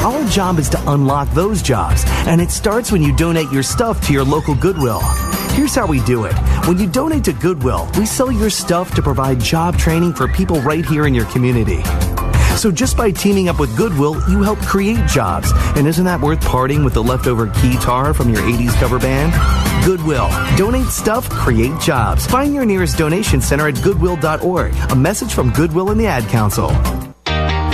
Our job is to unlock those jobs, and it starts when you donate your stuff to your local Goodwill. Here's how we do it. When you donate to Goodwill, we sell your stuff to provide job training for people right here in your community. So just by teaming up with Goodwill, you help create jobs. And isn't that worth parting with the leftover keytar from your 80s cover band? Goodwill. Donate stuff, create jobs. Find your nearest donation center at goodwill.org. A message from Goodwill and the Ad Council.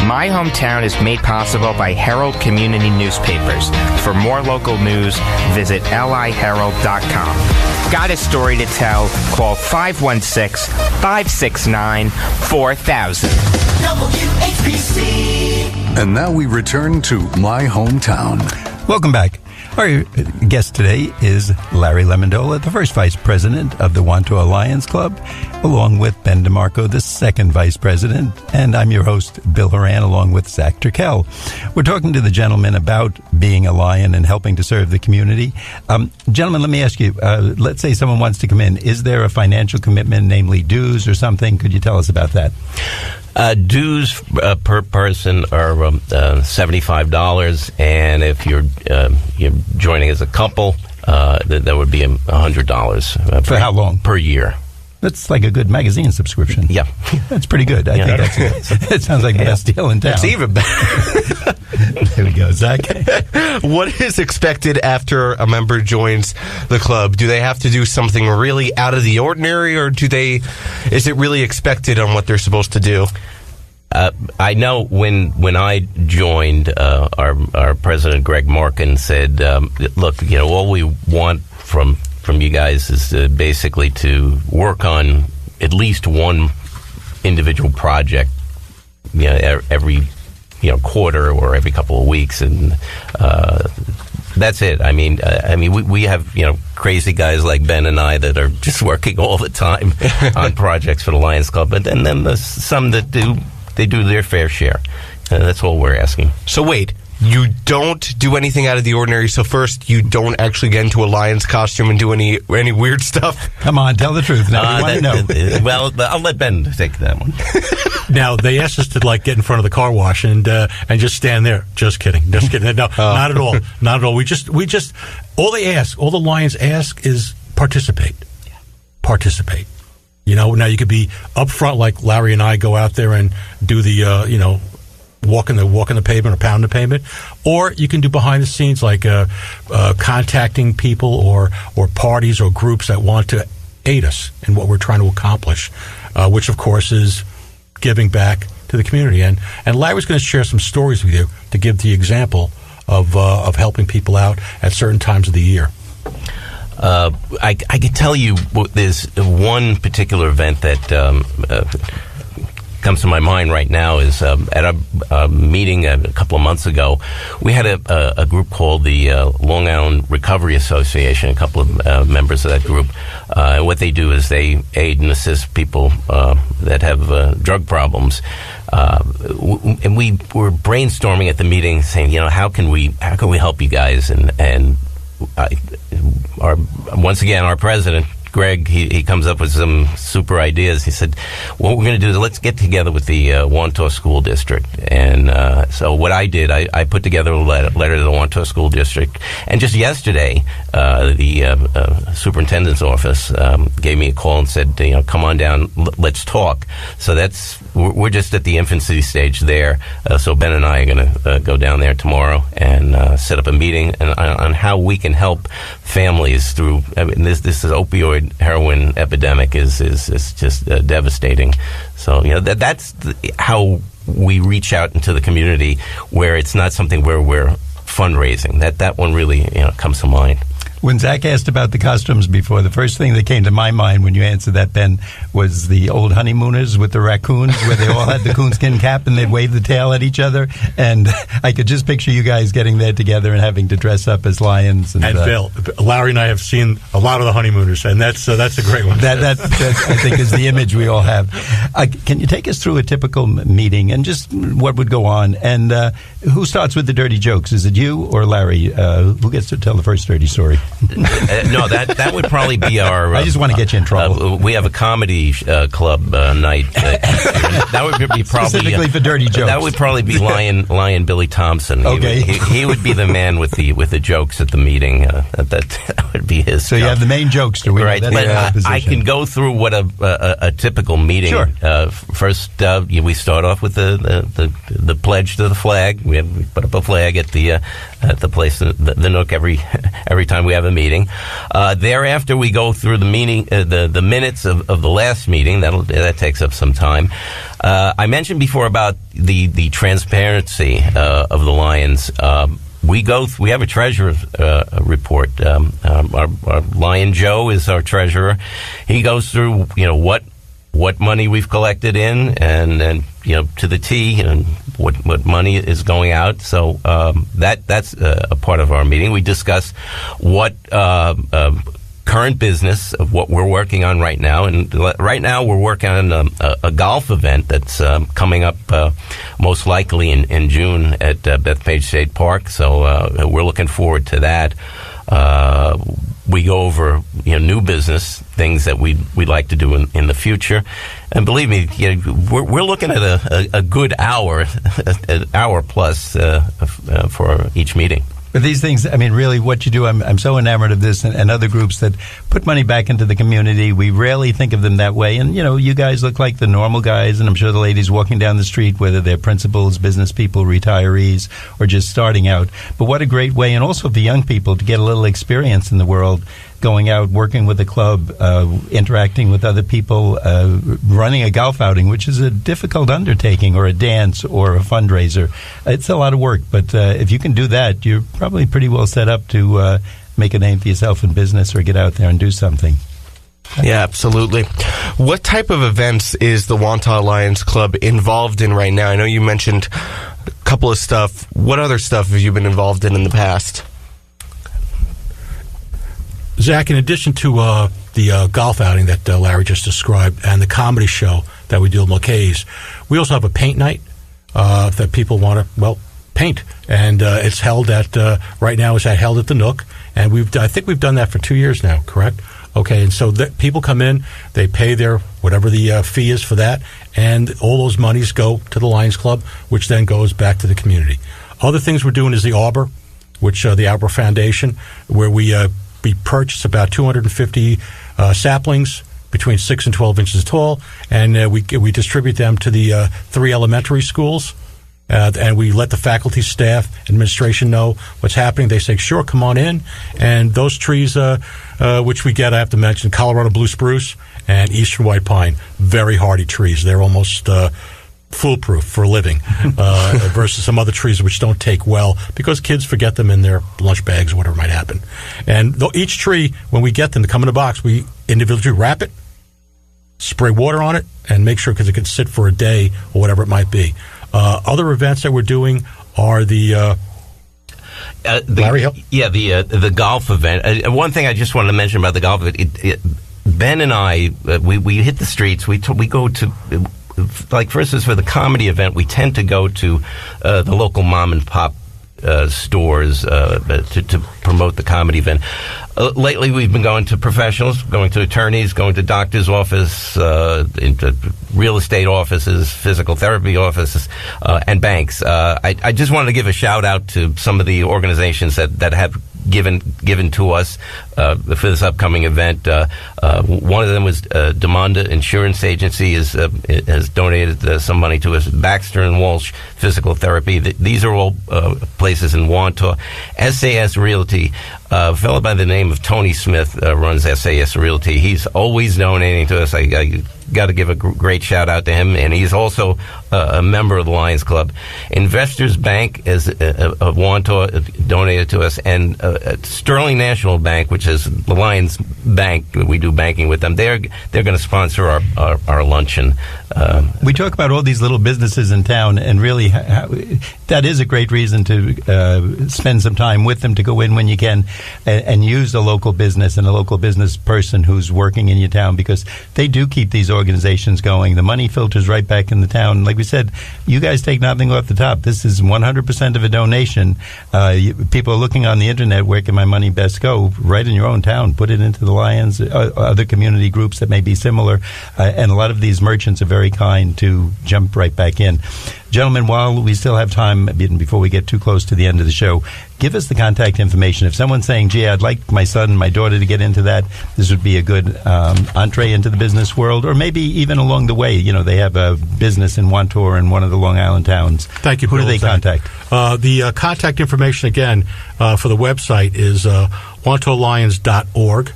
My Hometown is made possible by Herald Community Newspapers. For more local news, visit liherald.com. Got a story to tell? Call 516-569-4000. WHPC. And now we return to My Hometown. Welcome back. Our guest today is Larry Lamendola, the first vice president of the Wantagh Lions Club, along with Ben DiMarco, the second vice president, and I'm your host, Bill Horan, along with Zach Turkel. We're talking to the gentleman about being a Lion and helping to serve the community. Gentlemen, let me ask you, let's say someone wants to come in. Is there a financial commitment, namely dues or something? Could you tell us about that? Dues per person are $75, and if you're joining as a couple, that would be $100. For how long? Per year. That's like a good magazine subscription. Yeah. That's pretty good. I think that sounds like the best deal in town. It's even better. There we go, Zach. What is expected after a member joins the club? Do they have to do something really out of the ordinary, or is it really expected on what they're supposed to do? I know when I joined, our president, Greg Markin, said, look, all we want from you guys is basically to work on at least one individual project, every quarter or every couple of weeks, and that's it. I mean, we have crazy guys like Ben and I that are just working all the time on projects for the Lions Club, but then there's some that do their fair share. That's all we're asking. So wait. You don't do anything out of the ordinary. So first, you don't actually get into a lion's costume and do any weird stuff. Come on, tell the truth. Now, we want to know. Well, I'll let Ben take that one. Now they asked us to get in front of the car wash and just stand there. Just kidding. No, not at all. Not at all. We just all the Lions ask is participate. Yeah. Participate. Now you could be up front like Larry and I go out there and do the walking the pavement or pound the pavement, or you can do behind the scenes like contacting people or parties or groups that want to aid us in what we're trying to accomplish, which of course is giving back to the community. And Larry's going to share some stories with you to give the example of helping people out at certain times of the year. I can tell you there's one particular event that comes to my mind right now is at a meeting a couple of months ago, we had a group called the Long Island Recovery Association, a couple of members of that group. And what they do is they aid and assist people that have drug problems. And we were brainstorming at the meeting saying, how can we help you guys? And once again, our president, Greg, he comes up with some super ideas. He said, what we're going to do is let's get together with the Wantagh School District. And so what I did, I put together a letter to the Wantagh School District. And just yesterday, the superintendent's office gave me a call and said, come on down, let's talk. So we're just at the infancy stage there. So Ben and I are going to go down there tomorrow and set up a meeting on how we can help families through. This is opioid heroin epidemic is just devastating. So that's how we reach out into the community, where it's not something where we're fundraising. That one really comes to mind. When Zach asked about the costumes before, the first thing that came to my mind when you answered that, Ben, was the old honeymooners with the raccoons, where they all had the coonskin cap and they'd wave the tail at each other. And I could just picture you guys getting there together and having to dress up as lions. And Bill, Larry and I have seen a lot of the honeymooners, and that's a great one. That I think is the image we all have. Can you take us through a typical meeting and just what would go on? And who starts with the dirty jokes? Is it you or Larry? Who gets to tell the first dirty story? No, that would probably be our. I just want to get you in trouble. We have a comedy club night. That would be probably specifically for dirty jokes. That would probably be Lion Billy Thompson. Okay, he would be the man with the jokes at the meeting. That would be his. So job. You have the main jokester, right? But I can go through what a typical meeting. Sure. First, we start off with the pledge to the flag. We put up a flag at the place, the Nook, every time we have a meeting. Thereafter, we go through the meeting, the minutes of the last meeting. That takes up some time. I mentioned before about the transparency of the Lions. We have a treasurer report. Our Lion Joe is our treasurer. He goes through, what money we've collected in and to the T and what money is going out. So that's a part of our meeting. We discuss what current business of what we're working on right now. And right now we're working on a golf event that's coming up most likely in June at Bethpage State Park. So we're looking forward to that. We go over new business things that we'd like to do in the future, and believe me, we're looking at a good hour, an hour plus for each meeting. But these things, I mean, really what you do, I'm so enamored of this and other groups that put money back into the community. We rarely think of them that way. And, you guys look like the normal guys, and I'm sure the ladies walking down the street, whether they're principals, business people, retirees, or just starting out. But what a great way, and also for young people, to get a little experience in the world, going out, working with the club, interacting with other people, running a golf outing, which is a difficult undertaking, or a dance, or a fundraiser. It's a lot of work, but if you can do that, you're probably pretty well set up to make a name for yourself in business or get out there and do something. Yeah, absolutely. What type of events is the Wantagh Lions Club involved in right now? I know you mentioned a couple of stuff. What other stuff have you been involved in the past? Zach, in addition to the golf outing that Larry just described and the comedy show that we do at Mulcahy's, we also have a paint night that people want to, paint. And it's held at, right now it's held at the Nook. And I think we've done that for 2 years now, correct? Okay, and so people come in, they pay their, whatever the fee is for that, and all those monies go to the Lions Club, which then goes back to the community. Other things we're doing is the Arbor, which the Arbor Foundation, where we purchase about 250 saplings between 6 and 12 inches tall, and we distribute them to the 3 elementary schools, and we let the faculty, staff, administration know what's happening. They say, sure, come on in. And those trees, which we get, I have to mention, Colorado blue spruce and eastern white pine, very hardy trees. They're almost foolproof for a living versus some other trees which don't take well because kids forget them in their lunch bags or whatever might happen. And each tree, when we get them to come in a box, we individually wrap it, spray water on it, and make sure because it can sit for a day or whatever it might be. Other events that we're doing are the Larry, help? Yeah, the golf event. One thing I just wanted to mention about the golf event, Ben and I, we hit the streets. We go to, like, for instance, for the comedy event, we tend to go to the local mom and pop stores to promote the comedy event. Lately, we've been going to professionals, going to attorneys, going to doctor's office, into real estate offices, physical therapy offices, and banks. I just wanted to give a shout out to some of the organizations that have given to us for this upcoming event. One of them was Demonda Insurance Agency has donated some money to us. Baxter and Walsh Physical Therapy. These are all places in Wantagh. SAS Realty. A fellow by the name of Tony Smith runs SAS Realty. He's always donating to us. I got to give a great shout out to him, and he's also a member of the Lions Club. Investors Bank of Wantagh donated to us, and Sterling National Bank, which is the Lions' bank. We do banking with them. They're going to sponsor our luncheon. We talk about all these little businesses in town, and really that is a great reason to spend some time with them, to go in when you can and use a local business and a local business person who's working in your town, because they do keep these organizations going. The money filters right back in the town. Like we said, you guys take nothing off the top. This is 100% of a donation. People are looking on the internet, where can my money best go? Right in your own town. Put it into the Lions, other community groups that may be similar. And a lot of these merchants are very kind to jump right back in. Gentlemen, while we still have time, before we get too close to the end of the show, give us the contact information. If someone's saying, gee, I'd like my son and my daughter to get into that, this would be a good entree into the business world, or maybe even along the way. You know, they have a business in Wantagh in one of the Long Island towns. Thank you, Who Bill. do they contact? The contact information, again, for the website is wantaghlions.org.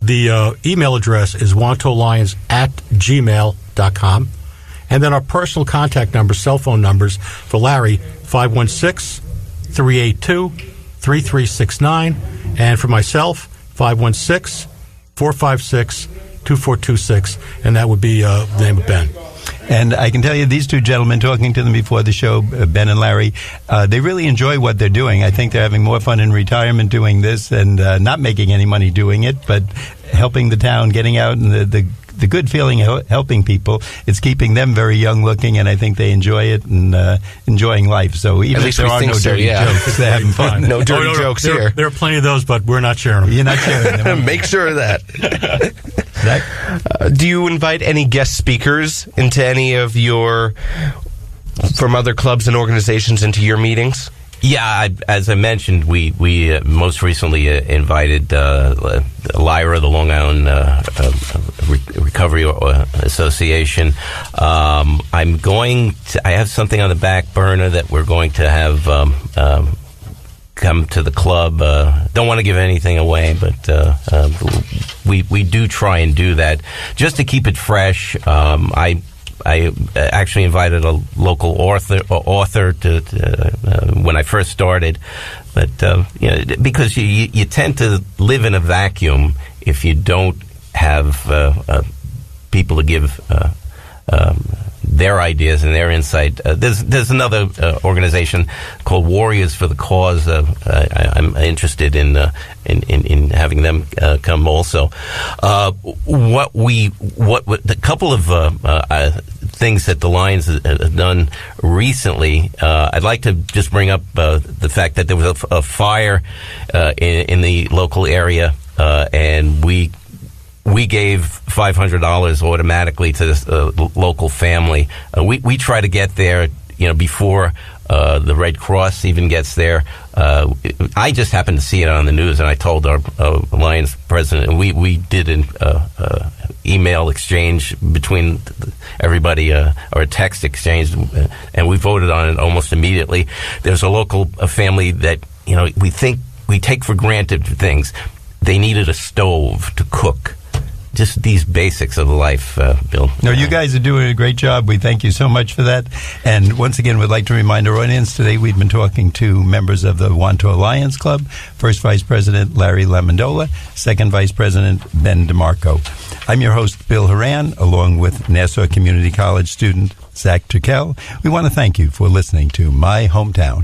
The email address is wantaghlions@gmail.com. And then our personal contact numbers, cell phone numbers for Larry, 516-382-3369. And for myself, 516-456-2426. And that would be the name of Ben. And I can tell you, these two gentlemen, talking to them before the show, Ben and Larry, they really enjoy what they're doing. I think they're having more fun in retirement doing this and not making any money doing it, but helping the town, getting out, and the good feeling of helping people. It's keeping them very young looking, and I think they enjoy it and enjoying life. So even if there are no dirty jokes, they're having fun. No dirty jokes here. There are plenty of those, but we're not sharing them. You're not sharing them. Make sure of that. Zach? Do you invite any guest speakers into any of from other clubs and organizations into your meetings? Yeah, as I mentioned, we most recently invited Lyra, the Long Island Recovery Association. I have something on the back burner that we're going to have come to the club. Don't want to give anything away, but we do try and do that just to keep it fresh. I actually invited a local author to when I first started, but because you tend to live in a vacuum if you don't have people to give their ideas and their insight. There's another organization called Warriors for the Cause. I'm interested in having them come also. The couple of things that the Lions have done recently, I'd like to just bring up the fact that there was a fire in the local area, and we gave $500 automatically to this local family. We try to get there, before the Red Cross even gets there. I just happened to see it on the news, and I told our Lions president, and we did an email exchange between everybody, or a text exchange, and we voted on it almost immediately. There's a local family that we take for granted things. They needed a stove to cook. Just these basics of life, Bill. No, you guys are doing a great job. We thank you so much for that. And once again, we'd like to remind our audience today we've been talking to members of the Wantagh Lions Club, First Vice President Larry Lamendola, Second Vice President Ben DiMarco. I'm your host, Bill Horan, along with Nassau Community College student Zach Turkel. We want to thank you for listening to My Hometown.